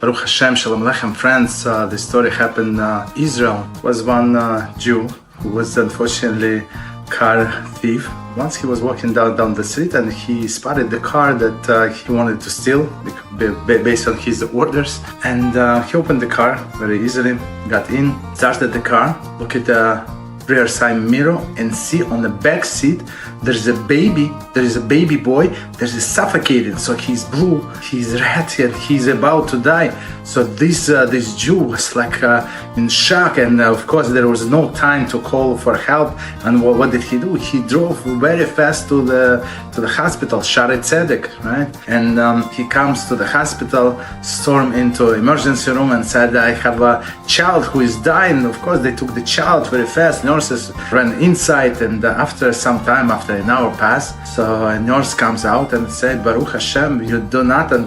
Baruch Hashem, Shalom Lechem, friends. The story happened in Israel. Was one Jew who was unfortunately car thief. Once he was walking down the street and he spotted the car that he wanted to steal based on his orders. And he opened the car very easily, got in, started the car, look at the rear side mirror and see on the back seat there is a baby boy that is suffocating. So he's blue, he's red, and he's about to die. So this Jew was like in shock, and of course there was no time to call for help. And what did he do? He drove very fast to the hospital, tzaddik, right? And he comes to the hospital, stormed into emergency room and said, "I have a child who is dying." Of course they took the child very fast. Nurses ran inside, and after some time, after an hour passed, so a nurse comes out and said, "Baruch Hashem, you do not